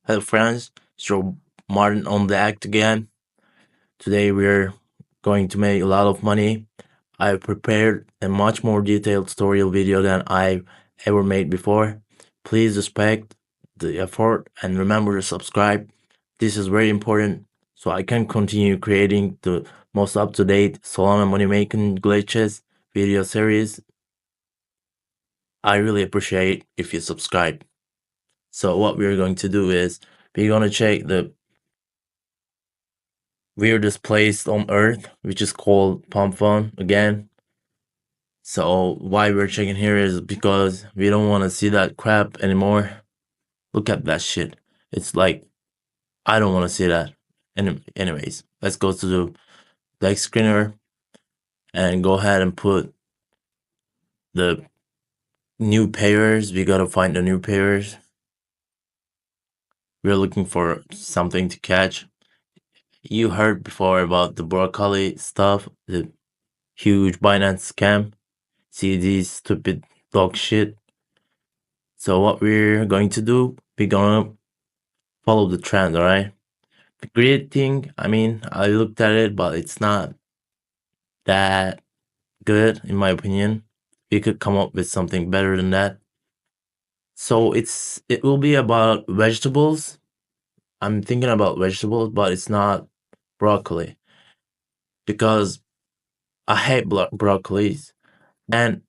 Hello friends, it's your Martin on the act again. Today we're going to make a lot of money. I prepared a much more detailed tutorial video than I ever made before. Please respect the effort and remember to subscribe. This is very important so I can continue creating the most up-to-date Solana money making glitches video series. I really appreciate if you subscribe. So what we're going to do is we're going to check the weirdest place on earth, which is called Pump Fun again. So why we're checking here is because we don't want to see that crap anymore. Look at that shit. It's like I don't want to see that. Anyways, let's go to the deck screener and go ahead and put the new pairs. We gotta find the new pairs. We're looking for something to catch. You heard before about the broccoli stuff, the huge Binance scam. See these stupid dog shit. So what we're going to do, we're gonna follow the trend, alright? The grid thing, I mean, I looked at it, but it's not that good in my opinion. We could come up with something better than that. So it will be about vegetables. I'm thinking about vegetables, but it's not broccoli because I hate broccolis. And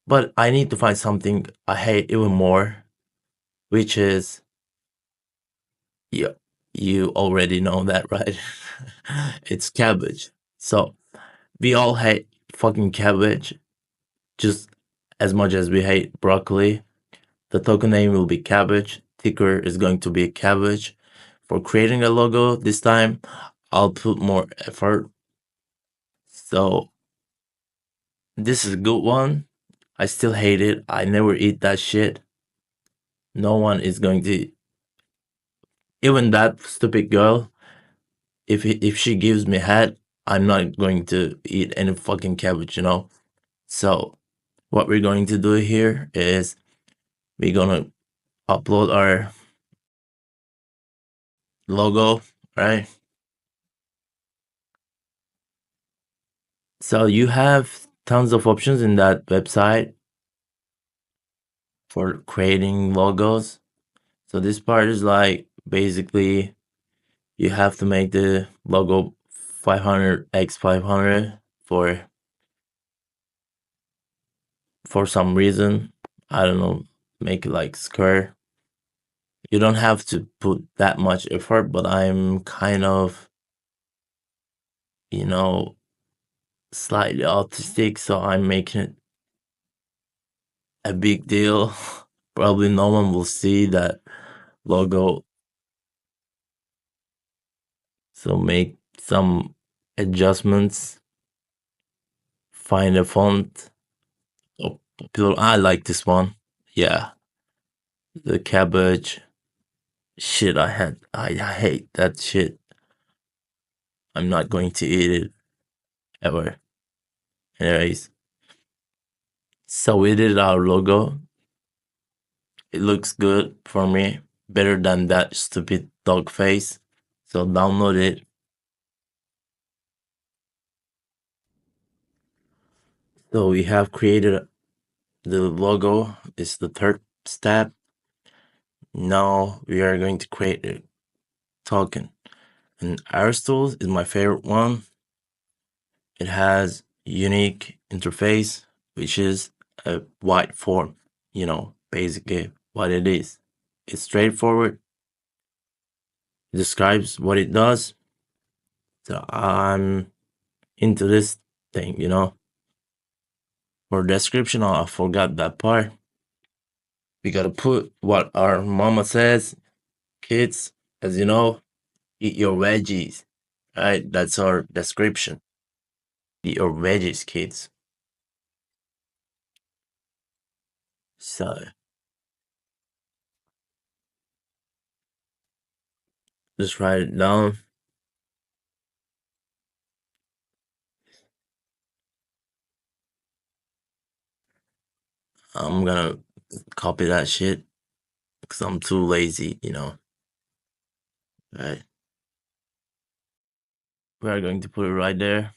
but I need to find something I hate even more, which is yeah, you already know that, right? It's cabbage. So we all hate fucking cabbage just as much as we hate broccoli. The token name will be cabbage. Ticker is going to be cabbage. For creating a logo this time, I'll put more effort. So this is a good one. I still hate it. I never eat that shit. No one is going to, even that stupid girl. If she gives me head, I'm not going to eat any fucking cabbage, you know. So what we're going to do here is we're gonna upload our logo, right? So you have tons of options in that website for creating logos. So this part is like basically you have to make the logo 500x500 for some reason. I don't know, make it like square. You don't have to put that much effort, but I'm kind of, you know, slightly autistic, so I'm making it a big deal. Probably no one will see that logo, so make some adjustments. Find a font. Oh, popular. I like this one. Yeah, the cabbage. Shit, I hate that shit. I'm not going to eat it ever. Anyways, so we did our logo. It looks good for me. Better than that stupid dog face. So download it. So we have created the logo. It's the third step. Now we are going to create a token. And ares.tools is my favorite one. It has unique interface, which is a white form, you know, basically what it is. It's straightforward. It describes what it does. So I'm into this thing, you know. For description, I forgot that part. We gotta put what our mama says. Kids, as you know, eat your veggies. Right? That's our description. Eat your veggies, kids. So just write it down. I'm gonna copy that shit because I'm too lazy, you know. Right. We are going to put it right there.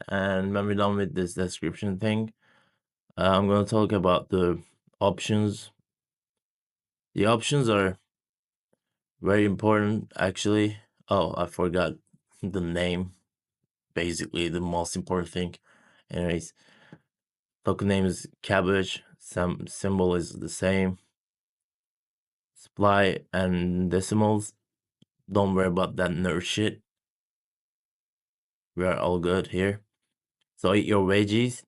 And when we're done with this description thing, I'm going to talk about the options. The options are very important, actually. Oh, I forgot the name. Basically, the most important thing. Anyways, token name is cabbage. Some symbol is the same. Supply and decimals. Don't worry about that nerd shit. We are all good here. So eat your veggies.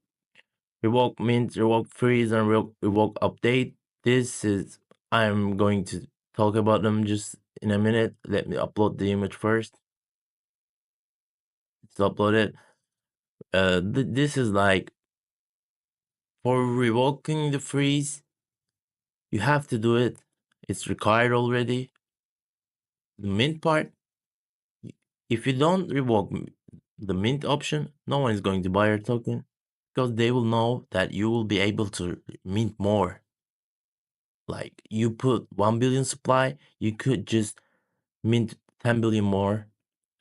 Revoke mint, revoke freeze, and revoke update. This is I'm going to talk about them just in a minute. Let me upload the image first. It's uploaded. This is like for revoking the freeze. You have to do it. It's required already. The mint part. If you don't revoke the mint option, no one is going to buy your token because they will know that you will be able to mint more. Like you put 1 billion supply, you could just mint 10 billion more.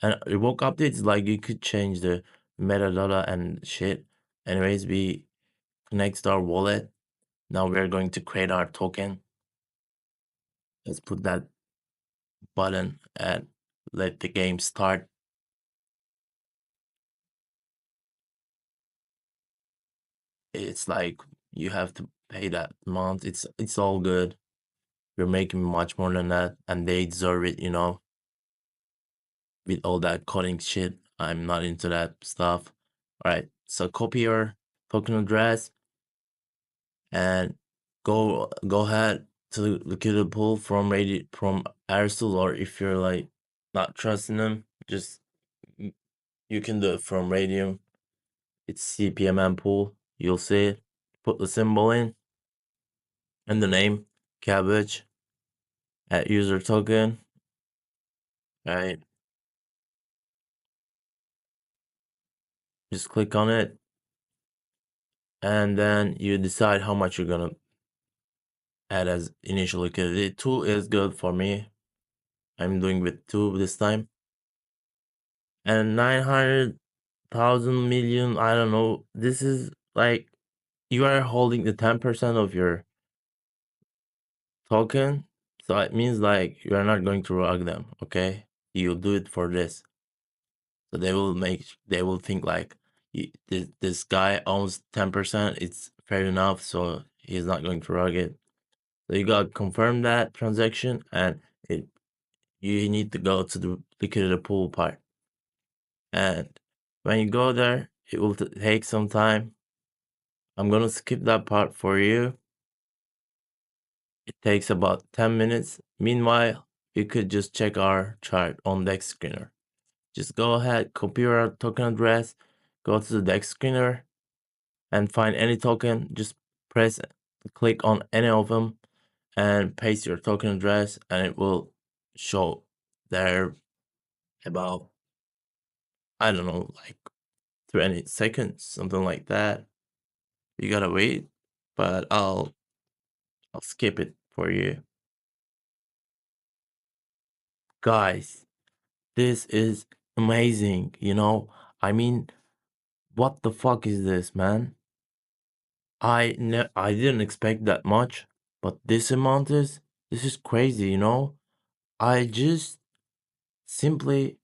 And revoke updates, like you could change the metadata and shit. Anyways, we connect our wallet. Now we're going to create our token. Let's put that button and let the game start. It's like you have to pay that amount. It's all good. You're making much more than that, and they deserve it, with all that coding shit. I'm not into that stuff. Alright, so copy your token address and go ahead to the liquidity pool from ares.tools, or if you're like not trusting them, just you can do it from Raydium. It's CPMM pool. You'll see it. Put the symbol in and the name, cabbage, at user token. Right. Just click on it. And then you decide how much you're gonna add as initial liquidity. 2 is good for me. I'm doing with 2 this time. And 900,000 million, I don't know. This is like you are holding the 10% of your token. So it means like you are not going to rug them, okay? You do it for this. So they will think like this guy owns 10%. It's fair enough. So he's not going to rug it. So you gotta confirm that transaction, and you need to go to the liquidity pool part. And when you go there, it will take some time. I'm gonna skip that part for you. It takes about 10 minutes. Meanwhile, you could just check our chart on Dex Screener. Just go ahead, copy your token address, go to the Dex Screener, and find any token. Just click on any of them, and paste your token address, and it will show there about, I don't know, like 20 seconds, something like that. You gotta wait, but I'll skip it for you. Guys, this is amazing, I mean, what the fuck is this, man? I didn't expect that much, but this is crazy, I just simply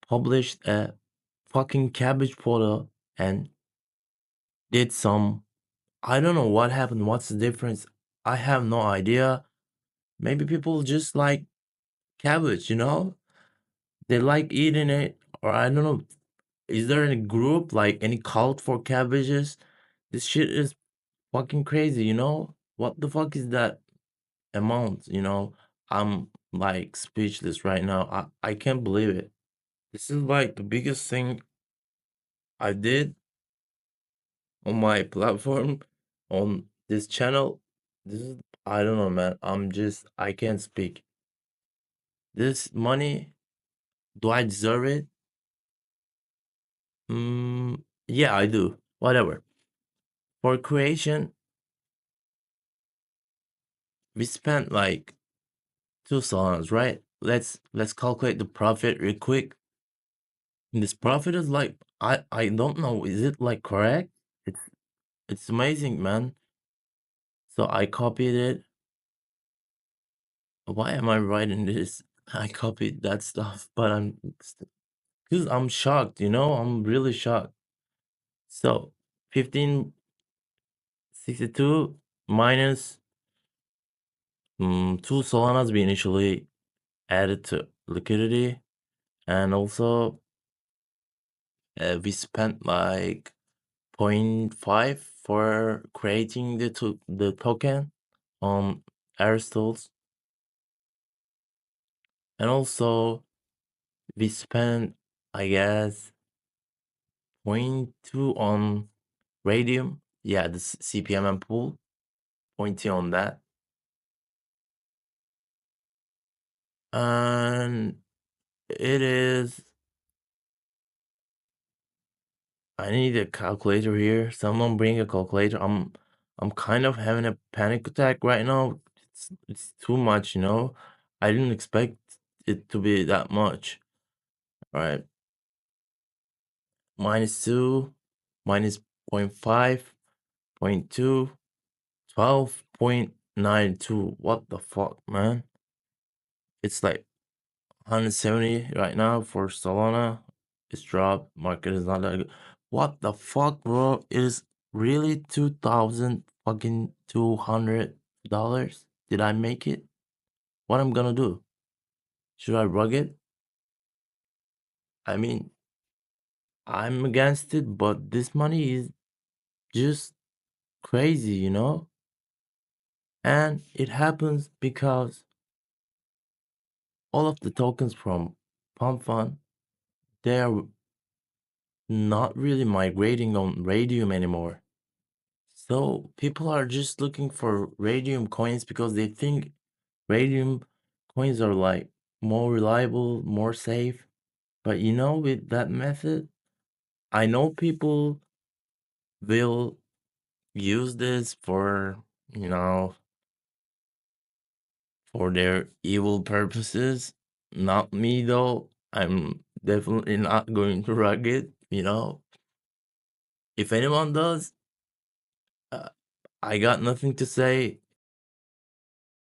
published a fucking cabbage photo and did some, I don't know what happened, what's the difference? I have no idea. Maybe people just like cabbage, They like eating it, or I don't know. Is there any group, like any cult for cabbages? This shit is fucking crazy. What the fuck is that amount? I'm like speechless right now. I can't believe it. This is like the biggest thing I did on my platform, on this channel. This is, I don't know, man. I can't speak. This money, do I deserve it? Yeah, I do. Whatever. For creation, we spent like two Solanas, right? Let's calculate the profit real quick. This profit is like I don't know, is it like correct? It's it's amazing, man. So I copied it. Why am I writing this? I copied that stuff, but because I'm shocked, I'm really shocked. So 1562 minus two Solanas we initially added to liquidity, and also we spent like point 0.5 for creating the token on ares.tools, and also we spent, I guess, point 0.2 on Raydium. Yeah, the CPMM pool, point 0.2 on that. And it is, I need a calculator here. Someone bring a calculator. I'm kind of having a panic attack right now. It's too much. I didn't expect it to be that much. All right. -2, minus point 0.5, point 0.2, 12.92. What the fuck, man? It's like 170 right now for Solana. It's dropped. Market is not that good. What the fuck, bro? It is really 2,000 fucking $200? Did I make it? What I'm gonna do? Should I rug it? I mean, I'm against it, but this money is just crazy. And it happens because all of the tokens from Pump Fund, they are not really migrating on Raydium anymore. So people are just looking for Raydium coins because they think Raydium coins are like more reliable, more safe. But with that method, I know people will use this you know, for their evil purposes. Not me though. I'm definitely not going to rug it. If anyone does, uh, I got nothing to say.